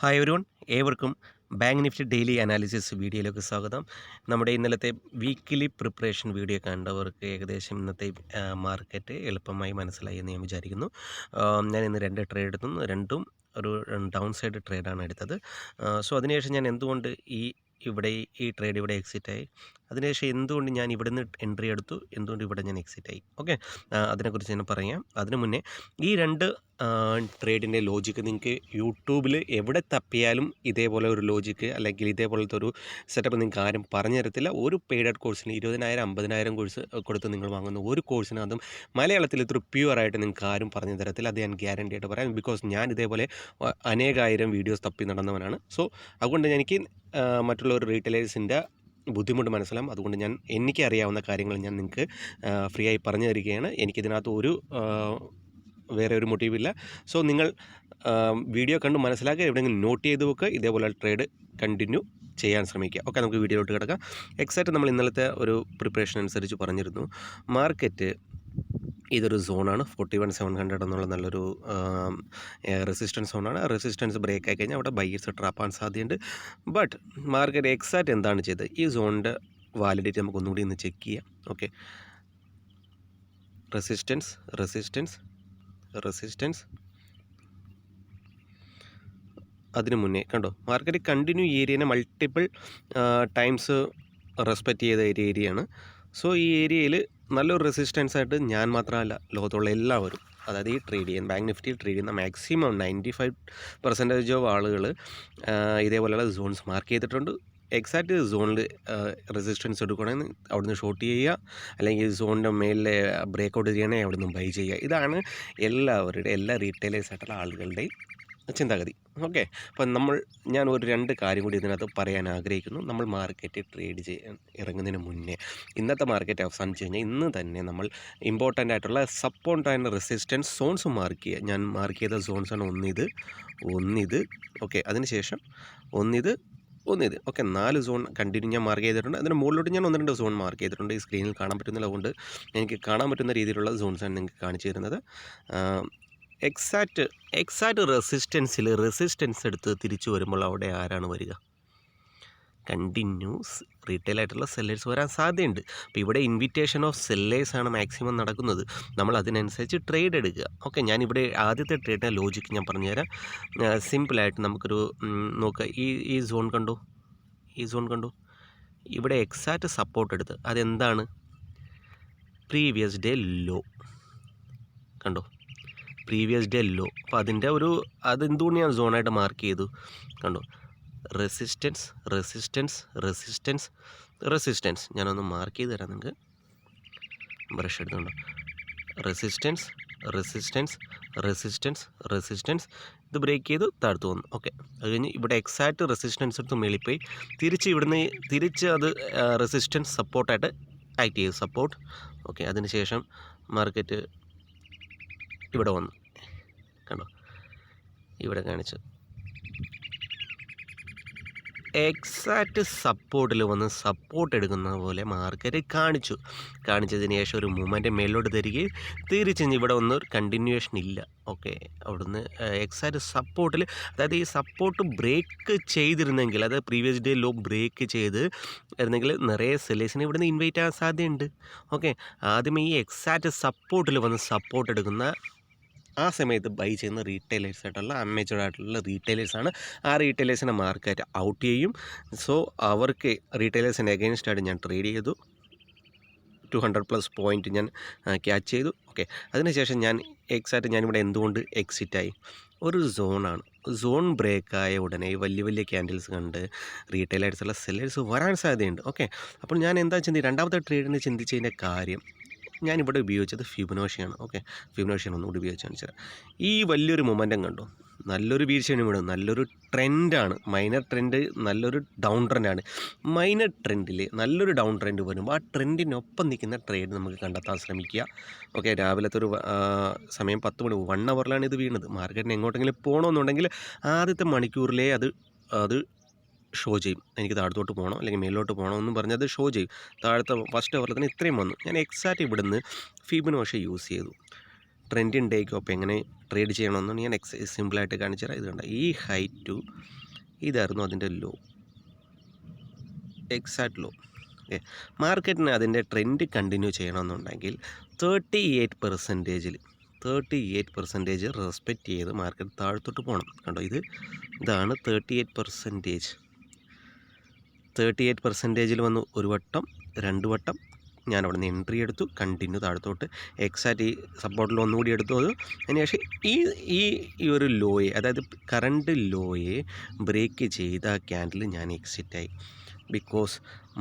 Hi everyone, ഏവർക്കും bank Nifty daily analysis വീഡിയോയിലേക്ക് സ്വാഗതം. നമ്മുടെ ഇന്നലത്തെ വീക്കിലി പ്രിപ്പറേഷൻ വീഡിയോ കണ്ടവർക്ക് ഏകദേശം ഇന്നത്തെ മാർക്കറ്റ് എളുപ്പമായി മനസ്സിലായി എന്ന് ഞാൻ വിചാരിക്കുന്നു. ഞാൻ ഇന്ന് 2 ട്രേഡ് എടുത്തു. രണ്ടും ഒരു ഡൗൺ സൈഡ് ട്രേഡാണ് എടുത്തത്. സോ അതിനുശേഷം ഞാൻ എന്തുകൊണ്ട് ഈ ട്രേഡ് ഇവിടെ എക്സിറ്റായി, അതിനുശേഷം എന്തുകൊണ്ട് ഞാൻ ഇവിടെ നിന്ന് എൻട്രി എടുത്തു, എന്തുകൊണ്ട് ഇവിടെ ഞാൻ എക്സിറ്റായി, ഓക്കെ, അതിനെക്കുറിച്ച് ഞാൻ പറയാം. അതിനു മുന്നേ ഈ 2 ട്രേഡിൻ്റെ ലോജിക്ക് നിങ്ങൾക്ക് യൂട്യൂബിൽ എവിടെ തപ്പിയാലും ഇതേപോലെ ഒരു ലോജിക്ക് അല്ലെങ്കിൽ ഇതേപോലത്തെ ഒരു സെറ്റപ്പ് നിങ്ങൾക്ക് ആരും പറഞ്ഞു തരത്തില്ല. ഒരു പെയ്ഡ് കോഴ്സിന് 20,000 50,000 കോഴ്സ് കൊടുത്ത് നിങ്ങൾ വാങ്ങുന്ന ഒരു കോഴ്സിന് അതും മലയാളത്തിൽ ഇത്ര പ്യുവറായിട്ട് നിങ്ങൾക്ക് ആരും പറഞ്ഞു തരത്തില്ല. അത് ഞാൻ ഗ്യാരണ്ടി ആയിട്ട് പറയാം. ബിക്കോസ് ഞാൻ ഇതേപോലെ അനേകായിരം വീഡിയോസ് തപ്പി നടന്നവനാണ്. സോ അതുകൊണ്ട് എനിക്ക് മറ്റുള്ള ഒരു റീറ്റെയിലേഴ്സിൻ്റെ ബുദ്ധിമുട്ട് മനസ്സിലാവും. അതുകൊണ്ട് എനിക്കറിയാവുന്ന കാര്യങ്ങൾ ഞാൻ നിങ്ങൾക്ക് ഫ്രീ ആയി പറഞ്ഞു തരികയാണ്. എനിക്കിതിനകത്ത് വേറെ ഒരു മോട്ടീവില്ല. സോ നിങ്ങൾ വീഡിയോ കണ്ട് മനസ്സിലാക്കുക, എവിടെയെങ്കിലും നോട്ട് ചെയ്ത് വെക്കുക, ഇതേപോലെ ട്രേഡ് കണ്ടിന്യൂ ചെയ്യാൻ ശ്രമിക്കുക. ഓക്കെ, നമുക്ക് വീഡിയോയിലോട്ട് കിടക്കാം. എക്സാക്റ്റ് നമ്മൾ ഇന്നലത്തെ ഒരു പ്രിപ്പറേഷൻ അനുസരിച്ച് പറഞ്ഞിരുന്നു, മാർക്കറ്റ് ഇതൊരു സോണാണ്. 41,700 എന്നുള്ള നല്ലൊരു റെസിസ്റ്റൻസ് സോണാണ്. റെസിസ്റ്റൻസ് ബ്രേക്ക് ആയി കഴിഞ്ഞാൽ അവിടെ ബൈയേഴ്സ് ട്രാപ്പാൻ സാധ്യതയുണ്ട്. ബട്ട് മാർക്കറ്റ് എക്സാക്റ്റ് എന്താണ് ചെയ്തത്, ഈ സോണിൻ്റെ വാലിഡിറ്റി നമുക്ക് ഒന്നുകൂടി ഒന്ന് ചെക്ക് ചെയ്യാം. ഓക്കെ, റെസിസ്റ്റൻസ് അതിനു മുന്നേ കണ്ടോ, മാർക്കറ്റ് കണ്ടിന്യൂ ഏരിയനെ മൾട്ടിപ്പിൾ ടൈംസ് റെസ്പെക്റ്റ് ചെയ്ത ഏരിയയാണ്. സോ ഈ ഏരിയയിൽ നല്ലൊരു റെസിസ്റ്റൻസ് ആയിട്ട് ഞാൻ മാത്രമല്ല, ലോകത്തുള്ള എല്ലാവരും, അതായത് ഈ ബാങ്ക് നിഫ്റ്റി ട്രേഡ് ചെയ്യുന്ന മാക്സിമം 95% ഓഫ് ആളുകൾ ഇതേപോലെയുള്ള സോൺസ് മാർക്ക് ചെയ്തിട്ടുണ്ട്. എക്സാക്റ്റ് സോണിൽ റെസിസ്റ്റൻസ് എടുക്കുകയാണെങ്കിൽ അവിടുന്ന് ഷോർട്ട് ചെയ്യുക, അല്ലെങ്കിൽ സോണിൻ്റെ മേലിലെ ബ്രേക്കൗട്ട് ചെയ്യണമെങ്കിൽ അവിടെ നിന്ന് ബൈ ചെയ്യുക. ഇതാണ് എല്ലാ റീറ്റെയിലേഴ്സ് ആയിട്ടുള്ള ആളുകളുടെയും ചിന്താഗതി. ഓക്കെ, അപ്പം ഞാൻ ഒരു 2 കാര്യം കൂടി ഇതിനകത്ത് പറയാൻ ആഗ്രഹിക്കുന്നു. നമ്മൾ മാർക്കറ്റ് ട്രേഡ് ചെയ്യാൻ ഇറങ്ങുന്നതിന് മുന്നേ, ഇന്നത്തെ മാർക്കറ്റ് അവസാനിച്ച് കഴിഞ്ഞാൽ ഇന്ന് തന്നെ നമ്മൾ ഇമ്പോർട്ടൻ്റ് ആയിട്ടുള്ള support and resistance zones mark ചെയ്യുക. ഞാൻ മാർക്ക് ചെയ്ത സോൺസാണ് ഒന്നിത്, ഓക്കെ, അതിനുശേഷം ഒന്നിത്, ഓക്കെ, 4 സോൺ കണ്ടിന്യൂ ഞാൻ മാർക്ക് ചെയ്തിട്ടുണ്ട്. അതിന് മുകളിലോട്ട് ഞാൻ 1-2 സോൺ മാർക്ക് ചെയ്തിട്ടുണ്ട്. ഈ സ്ക്രീനിൽ കാണാൻ പറ്റുന്നില്ല, അതുകൊണ്ട് എനിക്ക് കാണാൻ പറ്റുന്ന രീതിയിലുള്ള സോൺസാണ് നിങ്ങൾക്ക് കാണിച്ചു തരുന്നത്. എക്സാക്റ്റ് റെസിസ്റ്റൻസ് എടുത്ത് തിരിച്ചു വരുമ്പോൾ അവിടെ ആരാണ് വരിക? കണ്ടിന്യൂസ് റീറ്റെയിൽ ആയിട്ടുള്ള സെല്ലേഴ്സ് വരാൻ സാധ്യതയുണ്ട്. അപ്പോൾ ഇവിടെ ഇൻവിറ്റേഷൻ ഓഫ് സെല്ലേഴ്സാണ് മാക്സിമം നടക്കുന്നത്. നമ്മൾ അതിനനുസരിച്ച് ട്രേഡ് എടുക്കുക. ഓക്കെ, ഞാനിവിടെ ആദ്യത്തെ ട്രേഡിൻ്റെ ലോജിക്ക് ഞാൻ പറഞ്ഞുതരാം. സിമ്പിളായിട്ട് നമുക്കൊരു നോക്കുക. ഈ സോൺ കണ്ടു, ഇവിടെ എക്സാക്റ്റ് സപ്പോർട്ട് എടുത്ത് അതെന്താണ്? പ്രീവിയസ് ഡേ ലോ കണ്ടോ, പ്രീവിയസ് ഡേ ലോ. അപ്പോൾ അതെന്തുകൊണ്ട് ഞാൻ സോണായിട്ട് മാർക്ക് ചെയ്തു? കണ്ടോ, റെസിസ്റ്റൻസ് ഞാനൊന്ന് മാർക്ക് ചെയ്ത് തരാം നിങ്ങൾക്ക്. ബ്രഷ് എടുത്തുണ്ടോ, റെസിസ്റ്റൻസ് ഇത് ബ്രേക്ക് ചെയ്തു താഴ്ത്തു വന്നു. ഓക്കെ, അത് കഴിഞ്ഞ് ഇവിടെ എക്സാക്റ്റ് റെസിസ്റ്റൻസ് എടുത്ത് മേളിപ്പോയി തിരിച്ച് അത് റെസിസ്റ്റൻസ് സപ്പോർട്ടായിട്ട് ആക്ട് ചെയ്തു, സപ്പോർട്ട്. ഓക്കെ, അതിനുശേഷം മാർക്കറ്റ് ഇവിടെ വന്നു, കണ്ടോ, ഇവിടെ കാണിച്ചു എക്സാക്റ്റ് സപ്പോർട്ടിൽ വന്ന് സപ്പോർട്ട് എടുക്കുന്ന പോലെ മാർക്കറ്റ് കാണിച്ചതിന് ശേഷം ഒരു മൂവ്മെൻറ്റ് മേലോട്ട് തരികയും തിരിച്ച് ഇവിടെ ഒന്നും ഒരു കണ്ടിന്യൂവേഷൻ ഇല്ല. ഓക്കെ, അവിടുന്ന് എക്സാക്റ്റ് സപ്പോർട്ടിൽ, അതായത് ഈ സപ്പോർട്ട് ബ്രേക്ക് ചെയ്തിരുന്നെങ്കിൽ, അതായത് പ്രീവിയസ് ഡേ ലോ ബ്രേക്ക് ഇരുന്നെങ്കിൽ നിറയെ സെല്ലേഴ്സിന് ഇവിടുന്ന് ഇൻവൈറ്റ് ആകാൻ സാധ്യതയുണ്ട്. ഓക്കെ, ആദ്യമേ ഈ എക്സാക്റ്റ് സപ്പോർട്ടിൽ വന്ന് സപ്പോർട്ട് എടുക്കുന്ന ആ സമയത്ത് ബൈ ചെയ്യുന്ന റീറ്റെയിലേഴ്സ് ആയിട്ടുള്ള അമേച്വർ ആയിട്ടുള്ള റീറ്റെയിലേഴ്സാണ്. ആ റീറ്റെയിലേഴ്സിനെ മാർക്കറ്റ് ഔട്ട് ചെയ്യും. സോ അവർക്ക് റീറ്റെയിലേഴ്സിന് എഗെയിൻസ്റ്റ് ആയിട്ട് ഞാൻ ട്രേഡ് ചെയ്തു. 200+ പോയിൻറ്റ് ഞാൻ ക്യാച്ച് ചെയ്തു. ഓക്കെ, അതിനുശേഷം ഞാനിവിടെ എന്തുകൊണ്ട് എക്സിറ്റായി? ഒരു സോൺ ബ്രേക്കായ ഉടനെ വലിയ ക്യാൻഡിൽസ് കണ്ട് റീറ്റെയിലേഴ്സുള്ള സെല്ലേഴ്സ് വരാൻ സാധ്യതയുണ്ട്. ഓക്കെ, അപ്പോൾ ഞാൻ എന്താ ചിന്തിച്ചത്, രണ്ടാമത്തെ ട്രേഡിന് ചിന്തിച്ചതിൻ്റെ കാര്യം, ഞാനിവിടെ ഉപയോഗിച്ചത് ഫിബൊനാച്ചിയാണ്. ഓക്കെ, ഫിബൊനാച്ചിയാണ് ഒന്നുകൂടി ഉപയോഗിച്ച് കാണിച്ചത്. ഈ വലിയൊരു മൊമെൻറ്റം കണ്ടു, നല്ലൊരു വീഴ്ചയാണ് ഇവിടെ, നല്ലൊരു ട്രെൻഡാണ്, മൈനർ ട്രെൻഡ്, നല്ലൊരു ഡൗൺ ട്രെൻഡാണ്. മൈനർ ട്രെൻഡിൽ നല്ലൊരു ഡൗൺ ട്രെൻഡ് വരുമ്പോൾ ആ ട്രെൻഡിനൊപ്പം നിൽക്കുന്ന ട്രേഡ് നമുക്ക് കണ്ടെത്താൻ ശ്രമിക്കുക. ഓക്കെ, രാവിലത്തെ ഒരു സമയം 10 മണി, 1 അവറിലാണ് ഇത് വീണത്. മാർക്കറ്റിന് എങ്ങോട്ടെങ്കിലും പോകണമെന്നുണ്ടെങ്കിൽ ആദ്യത്തെ മണിക്കൂറിലേ അത് ഷോ ചെയ്യും, എനിക്ക് താഴത്തോട്ട് പോകണം അല്ലെങ്കിൽ മേലോട്ട് പോകണം എന്നും പറഞ്ഞ് അത് ഷോ ചെയ്യും. താഴത്തെ ഫസ്റ്റ് അവറിൽ തന്നെ ഇത്രയും വന്നു. ഞാൻ എക്സാക്റ്റ് ഇവിടുന്ന് ഫിബൊനാച്ചി യൂസ് ചെയ്തു. ട്രെൻഡിങ് ഡേക്കൊപ്പം എങ്ങനെ ട്രേഡ് ചെയ്യണമെന്ന് ഞാൻ സിമ്പിളായിട്ട് കാണിച്ചു തരാം. ഇത് കണ്ട ഈ ഹൈ ടു ഇതായിരുന്നു അതിൻ്റെ ലോ, എക്സാക്ട് ലോ. ഓക്കെ, മാർക്കറ്റിന് അതിൻ്റെ ട്രെൻഡ് കണ്ടിന്യൂ ചെയ്യണമെന്നുണ്ടെങ്കിൽ 38% റെസ്പെക്റ്റ് ചെയ്ത് മാർക്കറ്റ് താഴത്തോട്ട് പോകണം. കണ്ടോ, ഇതാണ് 38%. വന്ന് ഒരു വട്ടം, രണ്ട് വട്ടം ഞാൻ അവിടെ നിന്ന് എൻട്രി എടുത്തു, കണ്ടിന്യൂ താഴത്തോട്ട് എക്സാക്റ്റ് ഈ സപ്പോർട്ടിൽ ഒന്നുകൂടി എടുത്തു. അതിനുശേഷം ഈ ഒരു ലോയെ, അതായത് കറണ്ട് ലോയെ ബ്രേക്ക് ചെയ്ത ക്യാൻഡിൽ ഞാൻ എക്സിറ്റായി. ബിക്കോസ്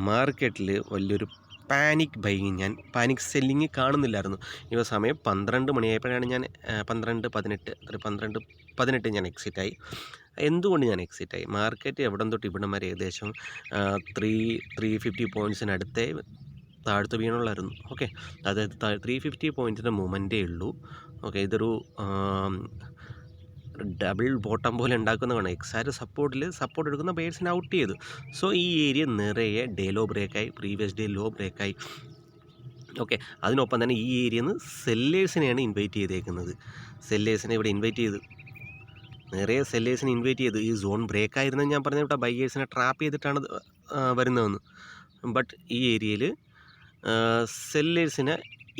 മാർക്കറ്റിൽ വലിയൊരു പാനിക് സെല്ലിങ് കാണുന്നില്ലായിരുന്നു. ഇപ്പോൾ സമയം 12 മണിയായപ്പോഴാണ് ഞാൻ 12:18 ഞാൻ എക്സിറ്റായി. എന്തുകൊണ്ട് ഞാൻ എക്സിറ്റായി? മാർക്കറ്റ് എവിടം തൊട്ട് ഇവിടം വരെ ഏകദേശം 350 പോയിൻറ്റ്സിനടുത്തേ താഴ്ത്ത് വീണുള്ളായിരുന്നു. ഓക്കെ, അതായത് 350 പോയിൻറ്റിൻ്റെ മൂവ്മെൻറ്റേ ഉള്ളൂ. ഓക്കെ, ഇതൊരു ഡബിൾ ബോട്ടം പോലെ ഉണ്ടാക്കുന്നതാണ്. എക്സാക്റ്റ് സപ്പോർട്ട് എടുക്കുന്ന ബയേഴ്സിനെ ഔട്ട് ചെയ്തു. സോ ഈ ഏരിയ നിറയെ ഡേ ലോ ബ്രേക്കായി, പ്രീവിയസ് ഡേ ലോ ബ്രേക്കായി. ഓക്കെ, അതിനൊപ്പം തന്നെ ഈ ഏരിയയിൽ നിന്ന് സെല്ലേഴ്സിനെയാണ് ഇൻവൈറ്റ് ചെയ്തേക്കുന്നത്. സെല്ലേഴ്സിനെ ഇവിടെ നിറയെ സെല്ലേഴ്സിനെ ഇൻവൈറ്റ് ചെയ്തു. ഈ സോൺ ബ്രേക്ക് ആയിരുന്നു ഞാൻ പറഞ്ഞ ഇവിടെ ബയേഴ്സിനെ ട്രാപ്പ് ചെയ്തിട്ടാണ് വരുന്നതെന്ന്. ബട്ട് ഈ ഏരിയയിൽ സെല്ലേഴ്സിനെ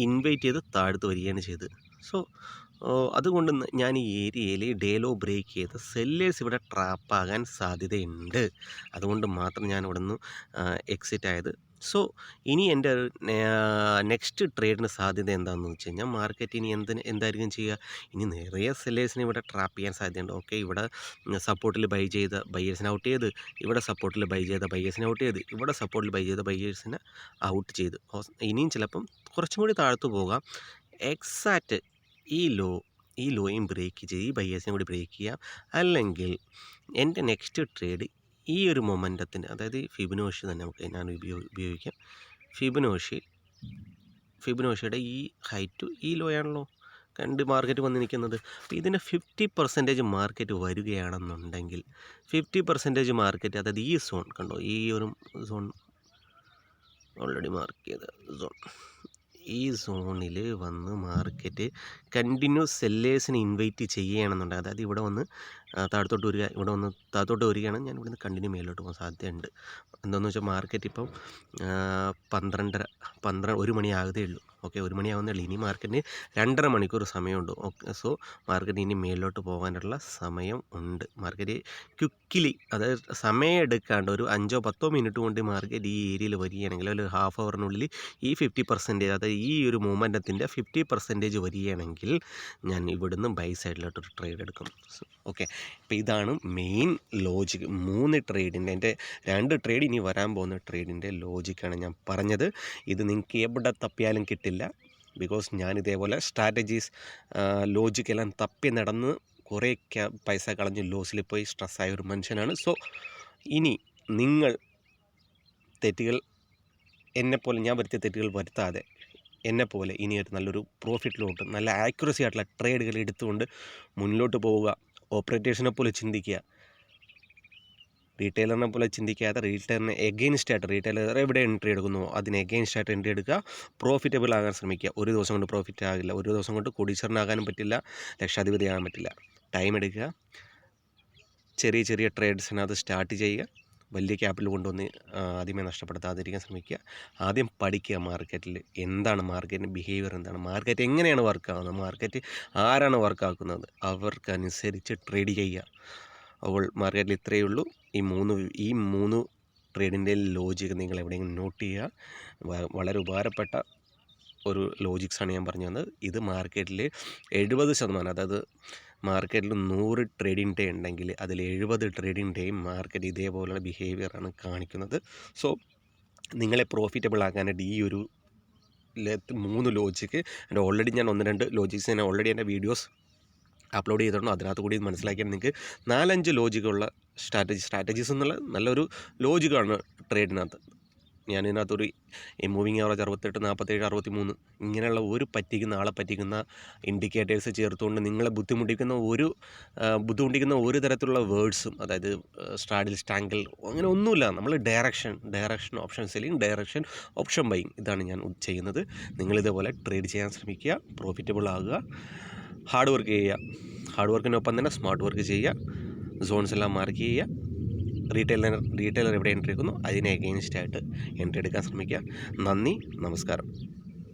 ഇൻവൈറ്റ് ചെയ്ത് താഴ്ത്ത് വരികയാണ് ചെയ്തത്. സോ അതുകൊണ്ട് ഞാൻ ഈ ഏരിയയിൽ ഡേ ലോ ബ്രേക്ക് ചെയ്ത് സെല്ലേഴ്സ് ഇവിടെ ട്രാപ്പാകാൻ സാധ്യതയുണ്ട്. അതുകൊണ്ട് മാത്രം ഞാൻ ഇവിടെ നിന്ന് എക്സിറ്റ് ആയത്. സോ ഇനി എൻ്റെ നെക്സ്റ്റ് ട്രേഡിന് സാധ്യത എന്താണെന്ന് വെച്ച് കഴിഞ്ഞാൽ, മാർക്കറ്റ് ഇനി എന്തായിരിക്കും ചെയ്യുക? ഇനി നിറയെ സെല്ലേഴ്സിനെ ഇവിടെ ട്രാപ്പ് ചെയ്യാൻ സാധ്യതയുണ്ട്. ഓക്കെ, ഇവിടെ സപ്പോർട്ടിൽ ബൈ ചെയ്ത ബയേഴ്സിനെ ഔട്ട് ചെയ്ത്, ഇവിടെ സപ്പോർട്ടിൽ ബൈ ചെയ്ത ബയേഴ്സിനെ ഔട്ട് ചെയ്ത്, ഇവിടെ സപ്പോർട്ടിൽ ബൈ ചെയ്ത ബയേഴ്സിനെ ഔട്ട് ചെയ്ത്, ഇനിയും ചിലപ്പം കുറച്ചും കൂടി താഴ്ത്തു പോകാം. എക്സാക്റ്റ് ഈ ലോയും ബ്രേക്ക് ചെയ്ത് ഈ ബയേഴ്സിനെ കൂടി ബ്രേക്ക് ചെയ്യാം. അല്ലെങ്കിൽ എൻ്റെ നെക്സ്റ്റ് ട്രേഡ് ഈ ഒരു മൊമെൻറ്റത്തിന്, അതായത് ഫിബൊനാച്ചി തന്നെ ഞാൻ ഉപയോഗിക്കാം. ഫിബൊനാച്ചിയുടെ ഈ ഹൈറ്റ് ഈ ലോയാണല്ലോ കണ്ട് മാർക്കറ്റ് വന്ന് നിൽക്കുന്നത്. അപ്പോൾ ഇതിന് 50% മാർക്കറ്റ് വരികയാണെന്നുണ്ടെങ്കിൽ 50% മാർക്കറ്റ്, അതായത് ഈ സോൺ കണ്ടോ, ഈ ഒരു സോൺ ഓൾറെഡി മാർക്ക് ചെയ്ത സോൺ, ഈ സോണിൽ വന്ന് മാർക്കറ്റ് കണ്ടിന്യൂസ് സെല്ലേഴ്സിനെ ഇൻവൈറ്റ് ചെയ്യുകയാണെന്നുണ്ടെങ്കിൽ, അതായത് ഇവിടെ വന്ന് താഴത്തോട്ട് വരികയാണ്, ഞാൻ ഇവിടുന്ന് കണ്ടിന്യൂ മേലോട്ട് പോകാൻ സാധ്യതയുണ്ട്. എന്താണെന്ന് വെച്ചാൽ മാർക്കറ്റ് ഇപ്പം 1 മണിയാകതേ ഉള്ളൂ. ഓക്കെ, 1 മണിയാവുന്നേ ഉള്ളൂ. ഇനി മാർക്കറ്റിന് 2.5 മണിക്കൂർ സമയമുണ്ട്. ഓക്കെ, സോ മാർക്കറ്റ് ഇനി മേലോട്ട് പോകാനുള്ള സമയം ഉണ്ട്. മാർക്കറ്റ് ക്വിക്കിലി, അതായത് സമയം എടുക്കാണ്ട് ഒരു 5-10 മിനിറ്റ് കൊണ്ട് മാർക്കറ്റ് ഈ ഏരിയയിൽ വരികയാണെങ്കിൽ, ഒരു ഹാഫ് അവറിനുള്ളിൽ ഈ 50%, അതായത് ഈ ഒരു മൂവ്മെൻറ്റത്തിൻ്റെ 50% വരികയാണെങ്കിൽ ഞാൻ ഇവിടുന്ന് ബൈ സൈഡിലോട്ടൊരു ട്രേഡ് എടുക്കും. ഓക്കെ, അപ്പോൾ ഇതാണ് മെയിൻ ലോജിക്ക്. 3 ട്രേഡിൻ്റെ, എൻ്റെ 2 ട്രേഡ് ഇനി വരാൻ പോകുന്ന ട്രേഡിൻ്റെ ലോജിക്കാണ് ഞാൻ പറഞ്ഞത്. ഇത് നിങ്ങൾക്ക് എവിടെ തപ്പിയാലും കിട്ടില്ല. ബിക്കോസ് ഞാൻ ഇതേപോലെ സ്ട്രാറ്റജീസ് ലോജിക്കെല്ലാം തപ്പി നടന്ന് കുറേ പൈസ കളഞ്ഞ് ലോസിൽ പോയി സ്ട്രെസ്സായ ഒരു മനുഷ്യനാണ്. സോ ഇനി നിങ്ങൾ എന്നെപ്പോലെ ഞാൻ വരുത്തിയ തെറ്റുകൾ വരുത്താതെ, എന്നെപ്പോലെ ഇനിയൊരു നല്ലൊരു പ്രോഫിറ്റിലോട്ട് നല്ല ആക്യുറസി ആയിട്ടുള്ള ട്രേഡുകൾ എടുത്തുകൊണ്ട് മുന്നിലോട്ട് പോവുക. ഓപ്പറേറ്റേഴ്സിനെ പോലെ ചിന്തിക്കുക, റീറ്റെയിലറിനെ പോലെ ചിന്തിക്കാതെ റീറ്റെയിലറിന് എഗെയിൻസ്റ്റായിട്ട്, റീറ്റെയിലർ എവിടെ എൻട്രി എടുക്കുന്നു അതിന് എഗെയിൻസ്റ്റായിട്ട് എൻട്രി എടുക്കുക. പ്രോഫിറ്റബിൾ ആകാൻ ശ്രമിക്കുക. ഒരു ദിവസം കൊണ്ട് പ്രോഫിറ്റ് ആകില്ല, ഒരു ദിവസം കൊണ്ട് കോടീശ്വരനാകാനും പറ്റില്ല, ലക്ഷാധിപതി ആകാൻ പറ്റില്ല. ടൈം എടുക്കുക, ചെറിയ ട്രേഡ്സിനകത്ത് സ്റ്റാർട്ട് ചെയ്യുക, വലിയ ക്യാപിറ്റൽ കൊണ്ടുവന്ന് ആദ്യമേ നഷ്ടപ്പെടുത്താതിരിക്കാൻ ശ്രമിക്കുക. ആദ്യം പഠിക്കുക മാർക്കറ്റിൽ എന്താണ്, മാർക്കറ്റിൻ്റെ ബിഹേവിയർ എന്താണ്, മാർക്കറ്റ് എങ്ങനെയാണ് വർക്കാകുന്നത്, മാർക്കറ്റ് ആരാണ് വർക്കാക്കുന്നത്, അവർക്കനുസരിച്ച് ട്രേഡ് ചെയ്യുക. അപ്പോൾ മാർക്കറ്റിൽ ഇത്രയേ ഉള്ളൂ. ഈ മൂന്ന് ട്രേഡിൻ്റെ ലോജിക്ക് നിങ്ങൾ എവിടെയെങ്കിലും നോട്ട് ചെയ്യുക. വളരെ ഉപകാരപ്പെട്ട ഒരു ലോജിക്സാണ് ഞാൻ പറഞ്ഞു തന്നത്. ഇത് മാർക്കറ്റിൽ 70%, അതായത് മാർക്കറ്റിൽ 100 ട്രേഡിംഗ് ഡേ ഉണ്ടെങ്കിൽ അതിൽ 70 ട്രേഡിംഗ് ഡേയും മാർക്കറ്റ് ഇതേപോലുള്ള ബിഹേവിയറാണ് കാണിക്കുന്നത്. സോ നിങ്ങളെ പ്രോഫിറ്റബിൾ ആക്കാനായിട്ട് ഈ ഒരു 3 ലോജിക്ക്, ഓൾറെഡി ഞാൻ 1-2 ലോജിക്സ് ഞാൻ ഓൾറെഡി എൻ്റെ വീഡിയോസ് അപ്ലോഡ് ചെയ്തിട്ടുണ്ട്. അതിനകത്ത് കൂടി മനസ്സിലാക്കിയാൽ നിങ്ങൾക്ക് 4-5 ലോജിക്കുള്ള സ്ട്രാറ്റജീസ് എന്നുള്ള നല്ലൊരു ലോജിക്കാണ് ട്രേഡിനകത്ത്. ഞാനിതിനകത്തൊരു ഈ മൂവിങ് ആവറേജ് 68, 47, 63 ഇങ്ങനെയുള്ള ആളെ പറ്റിക്കുന്ന ഇൻഡിക്കേറ്റേഴ്സ് ചേർത്തുകൊണ്ട് നിങ്ങളെ ബുദ്ധിമുട്ടിക്കുന്ന ഒരു തരത്തിലുള്ള വേർഡ്സും, അതായത് സ്ട്രാഡിൽ, സ്റ്റാങ്കിൾ, അങ്ങനെ ഒന്നുമില്ല. നമ്മൾ direction option selling, direction option buying, ഇതാണ് ഞാൻ ചെയ്യുന്നത്. നിങ്ങളിതേപോലെ ട്രേഡ് ചെയ്യാൻ ശ്രമിക്കുക, പ്രോഫിറ്റബിൾ ആകുക, ഹാർഡ് വർക്ക് ചെയ്യുക. ഹാർഡ് വർക്കിനൊപ്പം തന്നെ സ്മാർട്ട് വർക്ക് ചെയ്യുക, സോൺസ് എല്ലാം മാർക്ക് ചെയ്യുക. റീറ്റെയിലർ എവിടെ എൻട്രി എടുക്കുന്നു അതിനെ അഗെയിൻസ്റ്റ് ആയിട്ട് എൻട്രി എടുക്കാൻ ശ്രമിക്കുക. നന്ദി, നമസ്കാരം.